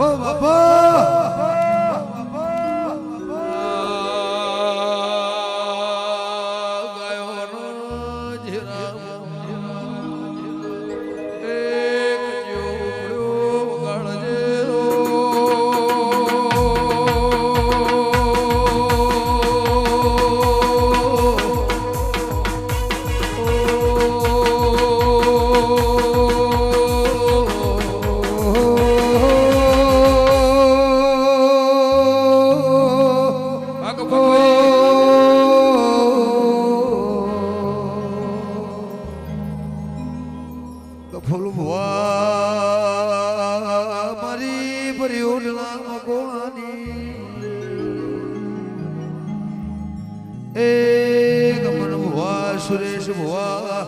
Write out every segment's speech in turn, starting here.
ઓ બાપા સુરેશ ભુવા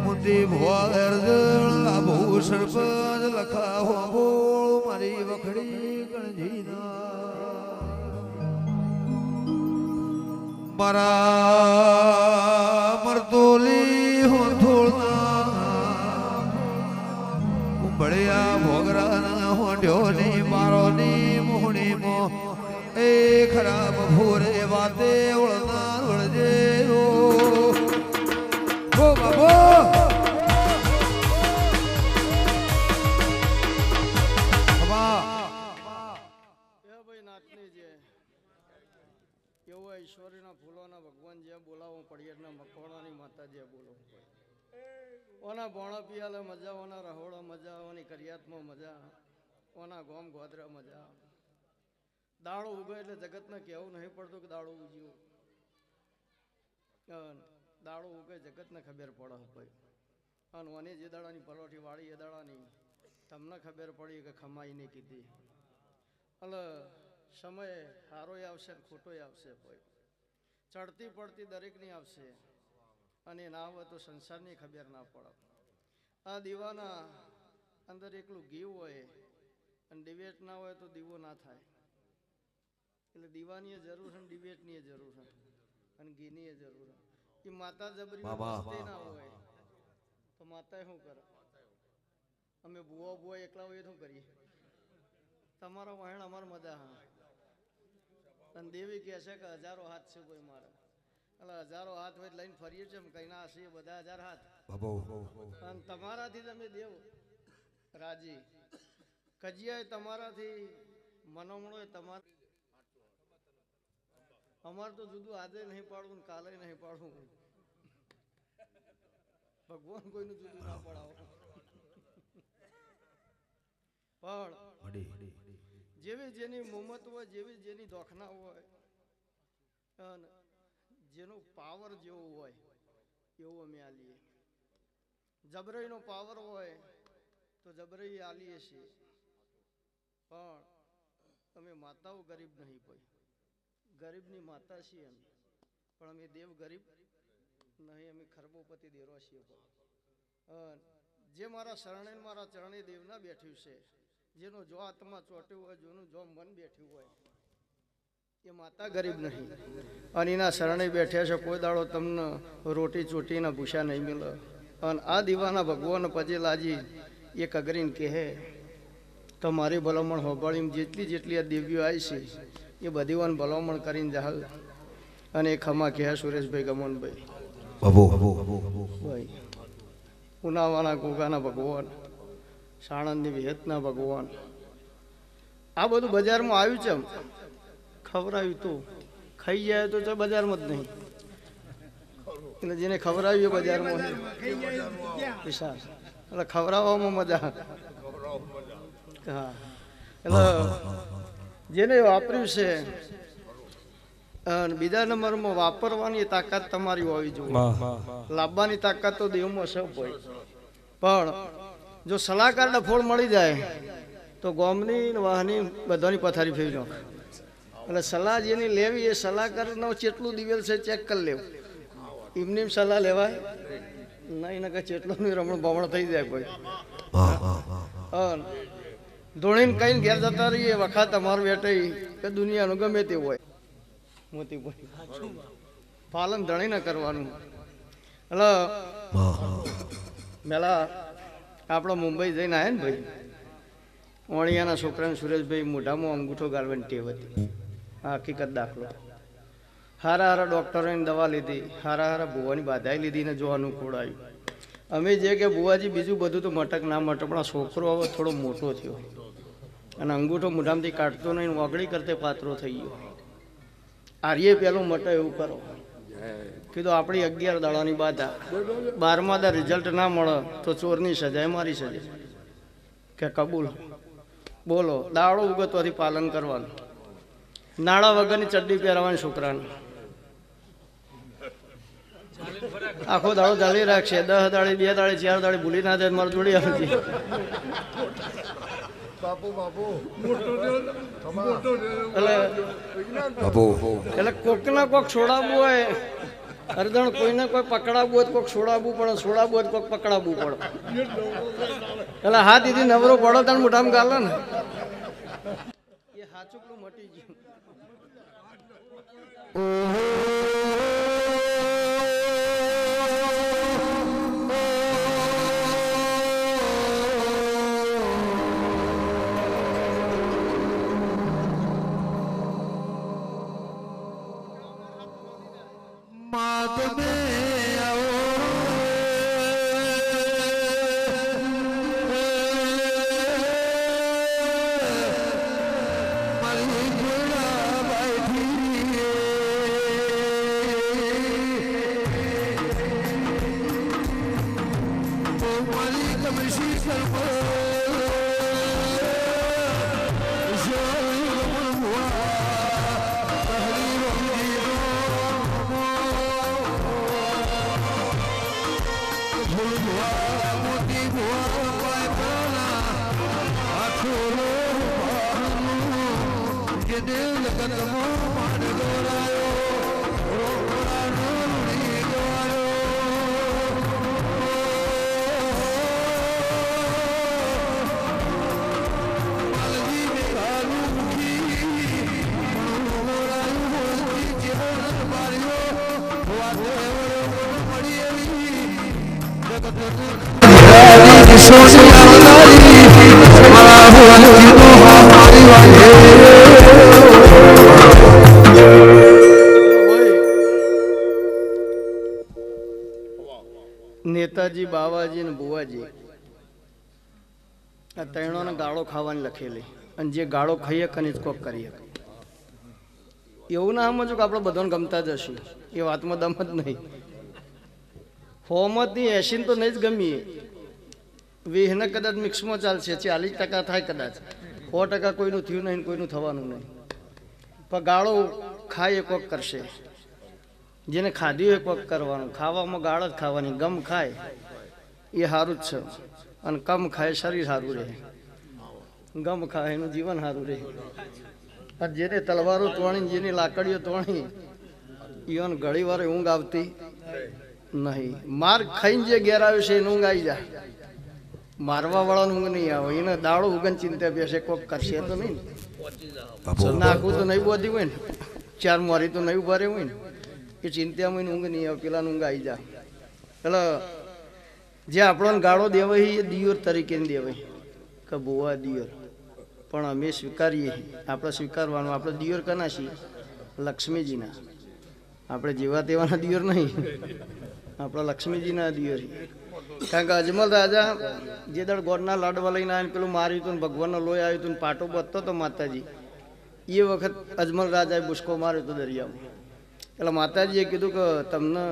મુંદી ભુવા અર્જણ આભૂષણ પદ લખા હોંભોળ મારી વખડી ગણજીના મારા મરતોલી હોંથોળના ઉંબળિયા ભોગરાના હોંઢ્યોની મારોની મોહણી મો એ ખરાબ ભોરે વાતે ઓળનાર વળજે ઓ બાબો ઈશ્વરીના ફૂલોના ભગવાન જ્યાં બોલાવો પડિયારના મકવાણાની માતા જ્યાં બોલો ઓના ભોણા પિયાલે મજા ઓના રહોડા મજા ઓની કરિયાતમાં મજા ઓના ગોમ ગોધરા મજા દાડો ઉગે એટલે જગતને કહેવું નહીં પડતું કે દાડો ઉગ્યો દાડો ઉગે જગતને ખબર પડે ભાઈ અને ઓની જે દાડાની પલોઠી વાળી એ દાડાની તમને ખબર પડી કે ખમાઈને કીધી એટલે સમય સારોય આવશે ને ખોટોય આવશે ભાઈ ચડતી પડતી દરેકની આવશે અને ના હોય તો સંસારની ખબર ના પડે આ દીવાના અંદર એકલું ઘી હોય અને ડિબેટ ના હોય તો દીવો ના થાય એટલે દીવાની જરૂર છે ડિબેટની જરૂર છે અને ઘીની જરૂર છે એ માતા જબરી ના હોય તો માતા શું કરે અમે બુઆ એકલા હોય શું કરીએ તમારો વહેણ અમાર મજા હા અને દેવી કહે છે કે હજારો હાથ છે કોઈ મારે એટલે હજારો હાથ હોય લઈને ફરીએ છીએ કઈ ના હશે બધા 1000 હાથ અને તમારાથી તમે દેવ રાજી કજિયા તમારાથી મનોમણો તમારા અમારે તો જુદું આજે નહીં પાડવું કાલે નહીં પાડવું ભગવાન કોઈનું જુદું ના પડાવો પણ જેવી જેની મોમત હોય જેવી જેની દોખના હોય અને જેનો પાવર જેવો હોય એવું અમે આલીએ જબરાઈનો પાવર હોય તો જબરાઈ આલીએ છીએ પણ અમે માતાઓ ગરીબ નહીં કોઈ ગરીબની માતા છીએ અમે પણ અમે દેવ ગરીબ નહીં અમે ખરબોપતિ દેરો છીએ જે મારા શરણે મારા ચરણે દેવના બેઠ્યું છે જેનો જો આત્મા ચોટ્યું હોય જેનું જો મન બેઠ્યું હોય એ માતા ગરીબ નહીં અને એના શરણે બેઠ્યા છે કોઈ દાડો તમને રોટી ચોટીના ભૂસા નહીં મળે અને આ દીવાના ભગવાન પજેલાજી એ કગરીને કહે તો મારી ભલામણ હોબાળીમાં જેટલી આ દેવીઓ આવી છે એ બધી વાન ભલામણ કરીને જાવ અને એ ખમા કહે સુરેશભાઈ ગમનભાઈ ભાઈ ઉનાવાના ગોગાના ભગવાન સાણંદની વિહતના ભગવાન આ બધું બજારમાં આવ્યું છે ખવડાવ્યું તું ખાઈ જાય તો બજારમાં જ નહીં એટલે જેને ખવડાવ્યું બજારમાં એટલે ખવડાવવામાં મજા હા એટલે જેને વાપર્યું છે અને બીજા નંબરમાં વાપરવાની તાકાત તમારી હોવી જોઈએ લાવવાની તાકાત તો દેવમાં સૌ હોય પણ જો સલાહકાર ડફોળ મળી જાય તો ગોમની વાહની બધાની પથારી ફેરી નાખે એટલે સલાહ જેની લેવી એ સલાહકારનો જેટલું દિવેલ છે ચેક કરી લેવું એમની સલાહ લેવાય નહીં ને કે ચેટલું રમણ ભમણ થઈ જાય કોઈ ધોળીને કઈને ઘેર જતા રહીએ વખત અમારું બેઠે કે દુનિયાનું ગમે તે હોય મોતી પાલન ધણી ના કરવાનું એટલે પેલા આપણો મુંબઈ જઈને આવ્યા ને ભાઈ ઓણિયાના છોકરાને સુરેશભાઈ મોઢામાં અંગૂઠો ગાળવાની ટેવ હતી. આ હકીકત દાખલો. હારા હારા ડૉક્ટરોની દવા લીધી, હારા હારા ભુવાની બાધાઈ લીધી ને જો અનુકૂળ આવ્યું. અમે જે કે ભુવાજી બીજું બધું તો મટક ના મટક, પણ આ છોકરો હવે થોડો મોટો થયો અને અંગૂઠો મોઢામાંથી કાઢતો નહીં, ઓગળી કરતે પાત્રો થઈ ગયો. આર્ય પેલું મટો એવું કરો. કીધું આપણી 11 દાડાની બાધા, 12મા દા રિઝલ્ટ ના મળે તો ચોરની સજાએ મારી સજા. કે કબૂલ બોલો. દાડો ઉગતવાથી પાલન કરવાનું. નાળા વગરની ચડ્ડી પહેરવાની છોકરાને. આખો દાડો ચાલી રાખશે. 10 દાડે 2 દાડે 4 દાડે ભૂલી ના જાય મારે જોડી આવતી. એટલે કોક ના કોક છોડાવવું હોય અરદણ, કોઈને કોઈ પકડાવવું હોય કોક છોડાવવું પડે, છોડાવવું હોય કોક પકડાવવું પડે. એટલે હા દીદી નવરો પડો તાણ મોઢામાં ગાલે ને એ હાચુકલું મટી ગયું. માત મે આવો મારી ઘોડા બેઠી તો મારી કમશી સરપો નેતાજી, બાવાજી ને બુવાજી આ ત્રણોને ગાળો ખાવાની લખેલી. અને જે ગાળો ખાઈએ કની કોક કરીએ. એવું ના સમજો કે આપણે બધાને ગમતા જ હશું. એ વાતમાં દમ જ નહીં. 100માંથી 80 તો નહીં જ ગમીએ. 20 કદાચ મિક્સમાં ચાલશે, 40% થાય કદાચ, 100% કોઈનું થયું નહીં, કોઈનું થવાનું નહીં. પણ ગાળો ખાય કોક કરશે. જેને ખાધ્યું એ કોક કરવાનું. ખાવામાં ગાળ જ ખાવાની. ગમ ખાય એ સારું જ છે, અને કમ ખાય શરીર સારું રહે. ગમ ખાય એનું જીવન સારું રહે. અને જેને તલવારો તોણી, જેની લાકડીઓ તોણી, ઈવન ઘણી વાર ઊંઘ આવતી નહીં. માર ખાઈને જે ઘેર આવ્યું છે એને ઊંઘ આવી જાય. મારવા વાળાને ઊંઘ નહીં આવે. એને દાડો ઉગન ચિંતા બેસે કોક કરશે તો નહીં. નાખવું તો નહીં બોધી હોય ને, 4 મારી તો નહીં ઉભા હોય ને, એ ચિંતામાં ઊંઘ નહીં આવે. પેલા ઊંઘ આવી જાય. એટલે જે આપણને ગાળો દેવાય એ દિયોર તરીકે દેવાય કે બુવા દિયોર. પણ અમે સ્વીકારીએ. આપણે સ્વીકારવાનું. આપણે દિયોર કના છીએ? લક્ષ્મીજીના. આપણે જેવા તેવાના દિયોર નહીં, આપણા લક્ષ્મીજીના દિયોર. કારણ કે અજમલ રાજા જે દળ ગોળના લાડવા લઈને આવીને પેલું માર્યું હતું ને ભગવાનનો લોહી આવ્યું હતું ને પાટો બધતો હતો માતાજી, એ વખત અજમલ રાજાએ બુસકો માર્યો હતો દરિયામાં. એટલે માતાજીએ કીધું કે તમને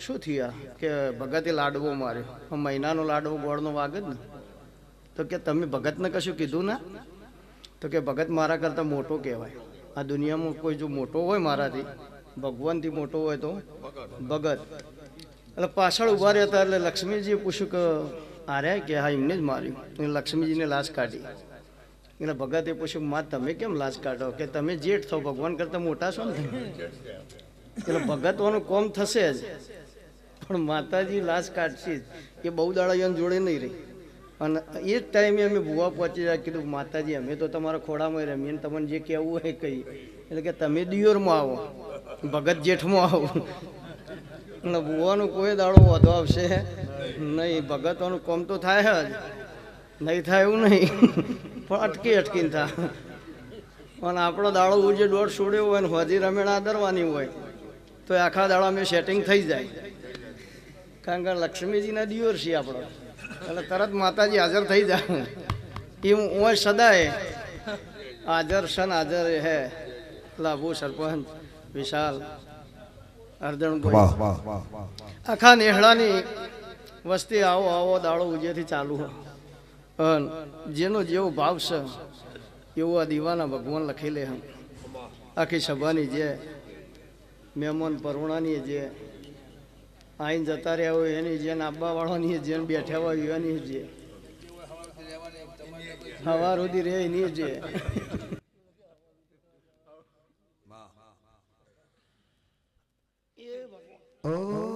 શું થયા? કે ભગતે લાડવો માર્યો. મહિનાનો લાડવો ગોળનો વાગે જ ને. તો કે તમે ભગતને કશું કીધું ના? તો કે ભગત મારા કરતાં મોટો કહેવાય. આ દુનિયામાં કોઈ જો મોટો હોય મારાથી, ભગવાનથી મોટો હોય તો ભગત. એટલે પાછળ ઊભા રહેતા એટલે લક્ષ્મીજીએ પૂછ્યું કે આર્યા કે હા એમને જ માર્યું. એટલે લક્ષ્મીજીને લાશ કાઢી. એટલે ભગતે પૂછ્યું માં તમે કેમ લાશ કાઢો? કે તમે જેઠ થો, ભગવાન કરતાં મોટા છો ને. એટલે ભગતવાનું કોમ થશે જ, પણ માતાજી લાશ કાઢશે જ. એ બહુ દાડા જોડે નહીં રહી. અને એ જ ટાઈમે અમે ભૂવા પહોંચી જાય. કીધું માતાજી અમે તો તમારા ખોડામાં રમીએ ને તમને જે કહેવું હોય કહી. એટલે કે તમે દિયોરમાં આવો, ભગત જેઠમાં આવો. એટલે ભૂવાનું કોઈ દાડો વધો આવશે નહીં. ભગતવાનું કોમ તો થાય જ, નહીં થાય એવું નહીં, પણ અટકીને થાય. પણ આપણો દાડો ઉજે દોઢ છોડ્યો હોય ને હોજી રમેણા આદરવાની હોય તો આખા દાડામાં સેટિંગ થઈ જાય. કારણ કે લક્ષ્મીજીના દિયોર છીએ આપણો, એટલે તરત માતાજી હાજર થઈ જાય. એ હું સદાય હાજર શન હાજર હે. લાભુ સરપંચ વિશાલ અર્જણભાઈ આખા નેહળાની વસ્તી આવો આવો દાડો ઉજેથી ચાલુ હોય. જેનો જેવો ભાવ છે એવું આ દીવાના ભગવાન લખી લે. આખી સભાની જે મહેમાન પરુણાની જે આઈને જતા રહ્યા હોય એની જે નાબા વાળાની જેને બેઠા હોય એની જે સવાર સુધી રહે એની જે એ ભગવાન